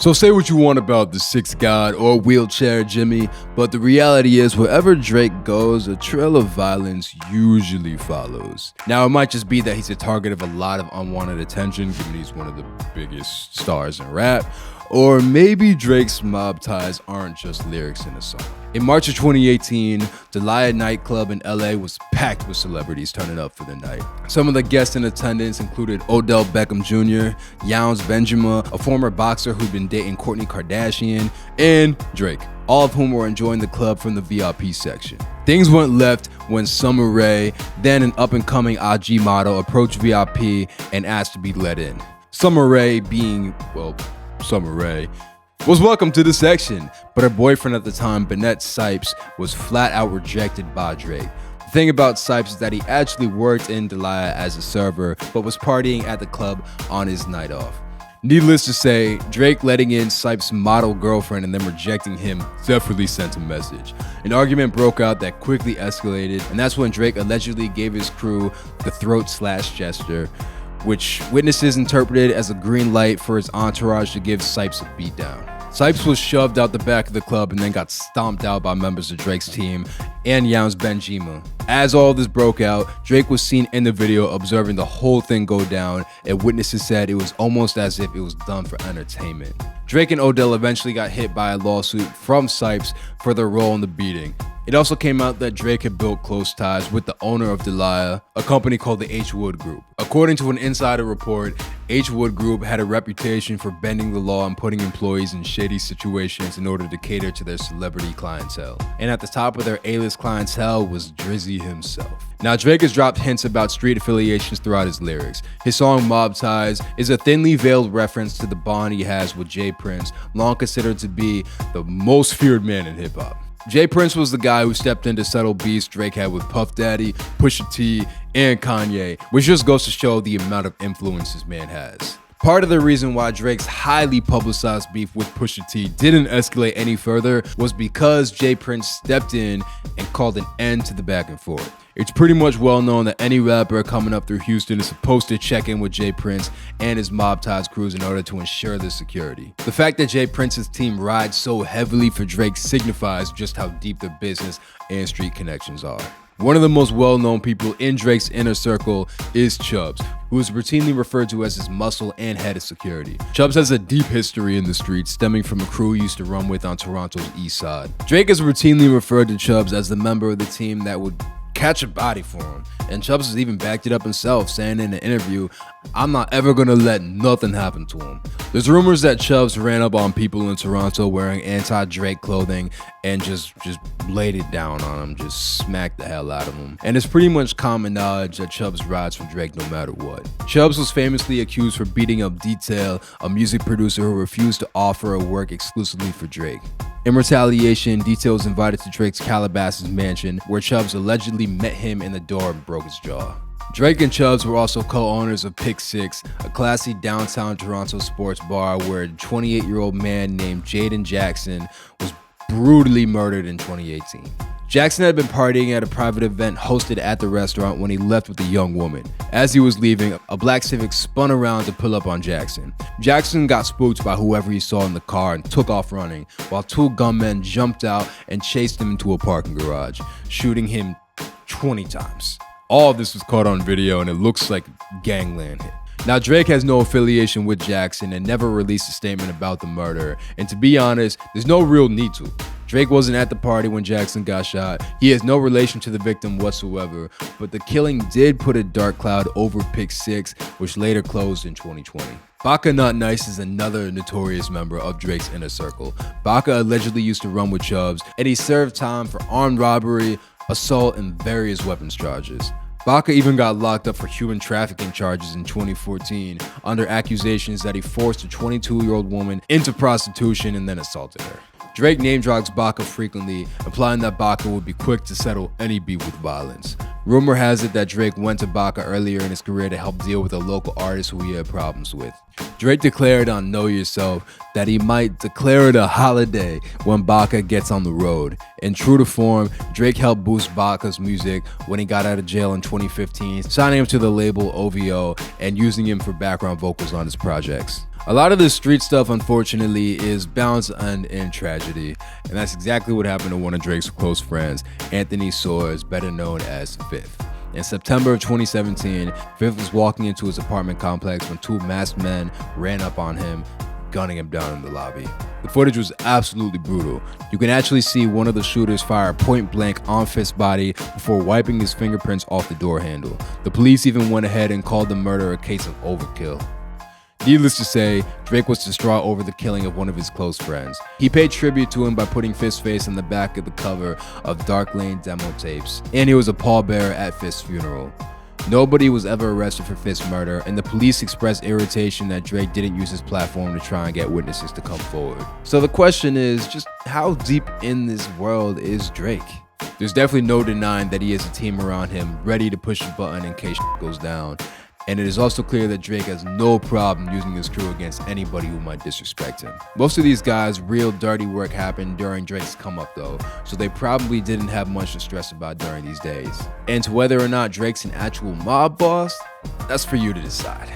So say what you want about the Sixth God or Wheelchair Jimmy, but the reality is wherever Drake goes, a trail of violence usually follows. Now it might just be that he's a target of a lot of unwanted attention, given he's one of the biggest stars in rap, or maybe Drake's mob ties aren't just lyrics in a song. In March of 2018, Delia nightclub in LA was packed with celebrities turning up for the night. Some of the guests in attendance included Odell Beckham Jr., Yowns Benjamin, a former boxer who'd been dating Kourtney Kardashian, and Drake, all of whom were enjoying the club from the VIP section. Things went left when Summer Rae, then an up-and-coming IG model, approached VIP and asked to be let in. Summer Rae being, well, Summer Rae, was welcome to the section, but her boyfriend at the time, Bennett Sipes, was flat out rejected by Drake. The thing about Sipes is that he actually worked in Delia as a server, but was partying at the club on his night off. Needless to say, Drake letting in Sipes' model girlfriend and then rejecting him definitely sent a message. An argument broke out that quickly escalated, and that's when Drake allegedly gave his crew the throat/gesture, which witnesses interpreted as a green light for his entourage to give Sipes a beatdown. Sipes was shoved out the back of the club and then got stomped out by members of Drake's team and Yowns Benjamin. As all this broke out, Drake was seen in the video observing the whole thing go down, and witnesses said it was almost as if it was done for entertainment. Drake and Odell eventually got hit by a lawsuit from Sipes for their role in the beating. It also came out that Drake had built close ties with the owner of Delia, a company called the H. Wood Group. According to an insider report, H. Wood Group had a reputation for bending the law and putting employees in shady situations in order to cater to their celebrity clientele. And at the top of their A-list clientele was Drizzy himself. Now, Drake has dropped hints about street affiliations throughout his lyrics. His song Mob Ties is a thinly veiled reference to the bond he has with J. Prince, long considered to be the most feared man in hip-hop. J. Prince was the guy who stepped in to settle beefs Drake had with Puff Daddy, Pusha T, and Kanye, which just goes to show the amount of influence this man has. Part of the reason why Drake's highly publicized beef with Pusha T didn't escalate any further was because J. Prince stepped in and called an end to the back and forth. It's pretty much well known that any rapper coming up through Houston is supposed to check in with J. Prince and his Mob Ties crews in order to ensure their security. The fact that J. Prince's team rides so heavily for Drake signifies just how deep their business and street connections are. One of the most well-known people in Drake's inner circle is Chubbs, who is routinely referred to as his muscle and head of security. Chubbs has a deep history in the streets, stemming from a crew he used to run with on Toronto's east side. Drake has routinely referred to Chubbs as the member of the team that would catch a body for him, and Chubbs has even backed it up himself, saying in an interview, "I'm not ever gonna let nothing happen to him." There's rumors that Chubbs ran up on people in Toronto wearing anti-Drake clothing and just laid it down on them, just smacked the hell out of them. And it's pretty much common knowledge that Chubbs rides for Drake no matter what. Chubbs was famously accused for beating up Detail, a music producer who refused to offer a work exclusively for Drake. In retaliation, Detail was invited to Drake's Calabasas mansion, where Chubbs allegedly met him in the door and broke his jaw. Drake and Chubbs were also co-owners of Pick 6, a classy downtown Toronto sports bar where a 28-year-old man named Jaden Jackson was brutally murdered in 2018. Jackson had been partying at a private event hosted at the restaurant when he left with a young woman. As he was leaving, a black Civic spun around to pull up on Jackson. Jackson got spooked by whoever he saw in the car and took off running, while two gunmen jumped out and chased him into a parking garage, shooting him 20 times. All of this was caught on video, and it looks like gangland hit. Now, Drake has no affiliation with Jackson and never released a statement about the murder, and to be honest, there's no real need to. Drake wasn't at the party when Jackson got shot. He has no relation to the victim whatsoever, but the killing did put a dark cloud over Pick 6, which later closed in 2020. Baka Not Nice is another notorious member of Drake's inner circle. Baka allegedly used to run with Chubbs, and he served time for armed robbery, assault, and various weapons charges. Baka even got locked up for human trafficking charges in 2014 under accusations that he forced a 22-year-old woman into prostitution and then assaulted her. Drake name drops Baka frequently, implying that Baka would be quick to settle any beef with violence. Rumor has it that Drake went to Baka earlier in his career to help deal with a local artist who he had problems with. Drake declared on Know Yourself that he might declare it a holiday when Baka gets on the road. And true to form, Drake helped boost Baka's music when he got out of jail in 2015, signing him to the label OVO and using him for background vocals on his projects. A lot of this street stuff, unfortunately, is bound to end in tragedy, and that's exactly what happened to one of Drake's close friends, Anthony Soares, better known as Fifth. In September of 2017, Fifth was walking into his apartment complex when two masked men ran up on him, gunning him down in the lobby. The footage was absolutely brutal. You can actually see one of the shooters fire point blank on Fifth's body before wiping his fingerprints off the door handle. The police even went ahead and called the murder a case of overkill. Needless to say, Drake was distraught over the killing of one of his close friends. He paid tribute to him by putting Fifth's face on the back of the cover of Dark Lane demo tapes, and he was a pallbearer at Fifth's funeral. Nobody was ever arrested for Fifth's murder, and the police expressed irritation that Drake didn't use his platform to try and get witnesses to come forward. So the question is, just how deep in this world is Drake? There's definitely no denying that he has a team around him ready to push the button in case goes down. And it is also clear that Drake has no problem using his crew against anybody who might disrespect him. Most of these guys' real dirty work happened during Drake's come up though, so they probably didn't have much to stress about during these days. And to whether or not Drake's an actual mob boss, that's for you to decide.